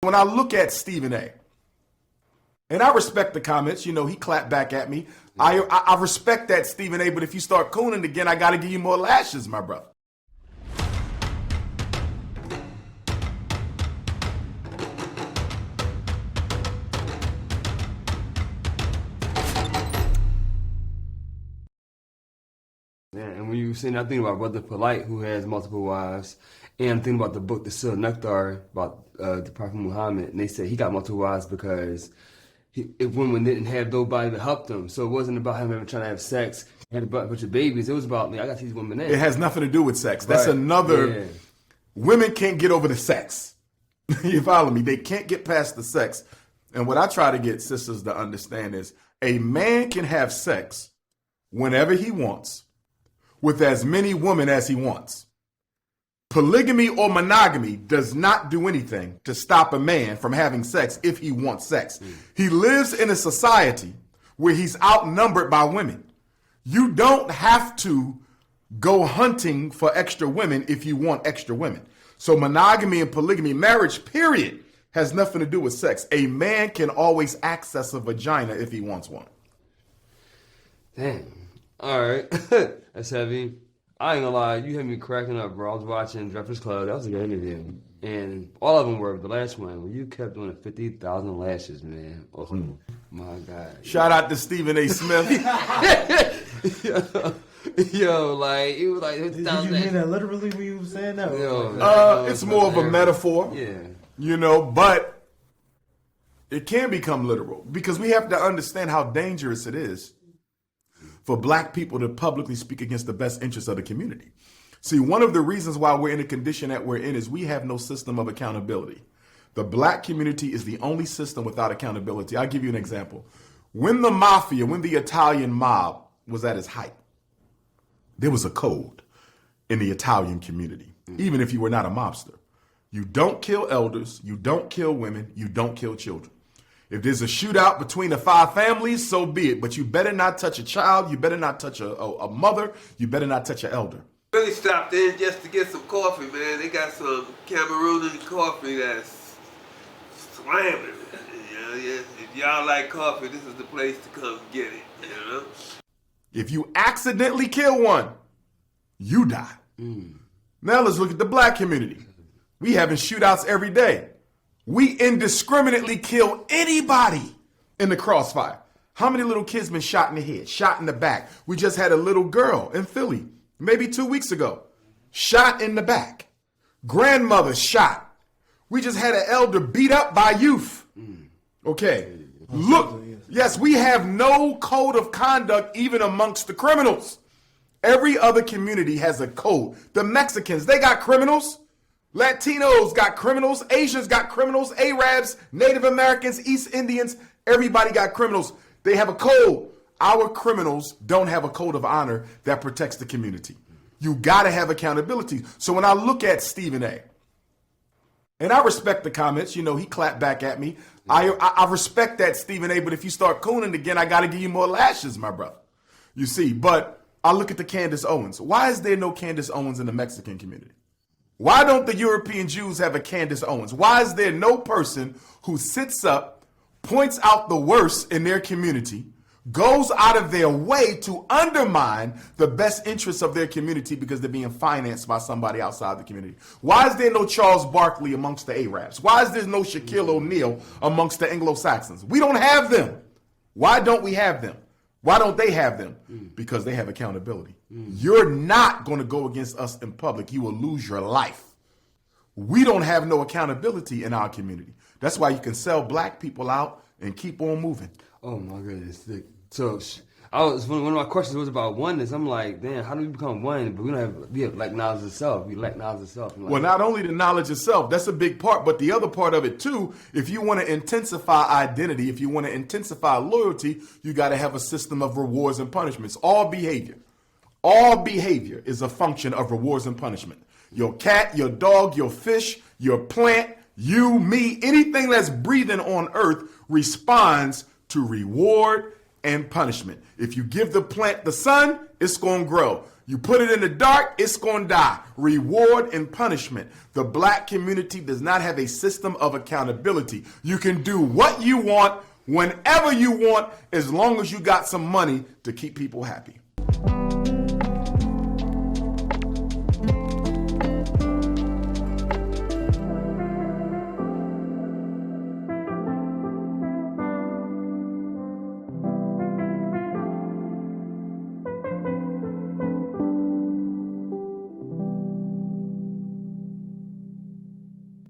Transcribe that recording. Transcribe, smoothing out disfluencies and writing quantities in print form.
When I look at Stephen A., and I respect the comments, he clapped back at me. I respect that, Stephen A., but if you start cooning again, I got to give you more lashes, my brother. Yeah, and when you were saying, I think about Brother Polite, who has multiple wives, and I'm thinking about the book, The Seal Nectar, about the Prophet Muhammad, and they said he got multiple wives because if women didn't have nobody to help them. So it wasn't about him ever trying to have sex, had a bunch of babies. It was about, I got these women in. It has nothing to do with sex. That's another. Yeah. Women can't get over the sex. You follow me? They can't get past the sex. And what I try to get sisters to understand is a man can have sex whenever he wants, with as many women as he wants. Polygamy or monogamy does not do anything to stop a man from having sex if he wants sex. He lives in a society where he's outnumbered by women. You don't have to go hunting for extra women if you want extra women. So monogamy and polygamy, marriage, period, has nothing to do with sex. A man can always access a vagina if he wants one. Damn. All right. That's heavy. I ain't gonna lie, you had me cracking up, bro. I was watching Breakfast Club. That was a good interview. And all of them were, the last one, when you kept doing 50,000 lashes, man. Oh, my God. Shout out to Stephen A. Smith. Yo, like, it was like 50,000 Did you mean that literally when you were saying that? It's more of a metaphor. Yeah. But it can become literal because we have to understand how dangerous it is for black people to publicly speak against the best interests of the community. See, one of the reasons why we're in the condition that we're in is we have no system of accountability. The black community is the only system without accountability. I'll give you an example. When the mafia, when the Italian mob was at its height, there was a code in the Italian community, even if you were not a mobster. You don't kill elders, you don't kill women, you don't kill children. If there's a shootout between the 5 families, so be it. But you better not touch a child. You better not touch a mother. You better not touch an elder. Really stopped in just to get some coffee, man. They got some Cameroonian coffee that's slamming. If y'all like coffee, this is the place to come get it, If you accidentally kill one, you die. Now let's look at the black community. We having shootouts every day. We indiscriminately kill anybody in the crossfire. How many little kids been shot in the head, shot in the back? We just had a little girl in Philly, maybe 2 weeks ago, shot in the back. Grandmother shot. We just had an elder beat up by youth. Okay. Look, yes, we have no code of conduct even amongst the criminals. Every other community has a code. The Mexicans, they got criminals. Latinos got criminals, Asians got criminals, Arabs, Native Americans, East Indians, everybody got criminals. They have a code. Our criminals don't have a code of honor that protects the community. You got to have accountability. So when I look at Stephen A., and I respect the comments, he clapped back at me. I respect that, Stephen A., but if you start cooning again, I got to give you more lashes, my brother. You see, but I look at the Candace Owens. Why is there no Candace Owens in the Mexican community? Why don't the European Jews have a Candace Owens? Why is there no person who sits up, points out the worst in their community, goes out of their way to undermine the best interests of their community because they're being financed by somebody outside the community? Why is there no Charles Barkley amongst the Arabs? Why is there no Shaquille O'Neal amongst the Anglo-Saxons? We don't have them. Why don't we have them? Why don't they have them? Because they have accountability. You're not going to go against us in public. You will lose your life. We don't have no accountability in our community. That's why you can sell black people out and keep on moving. Oh, my goodness. So one of my questions was about oneness. I'm like, damn, how do we become one? But we have like knowledge of self. We lack knowledge of self. Well, not only the knowledge of self, that's a big part, but the other part of it too, if you want to intensify identity, if you want to intensify loyalty, you got to have a system of rewards and punishments. All behavior is a function of rewards and punishment. Your cat, your dog, your fish, your plant, you, me, anything that's breathing on earth responds to reward and punishment. If you give the plant the sun, it's going to grow. You put it in the dark, it's going to die. Reward and punishment. The black community does not have a system of accountability. You can do what you want, whenever you want, as long as you got some money to keep people happy.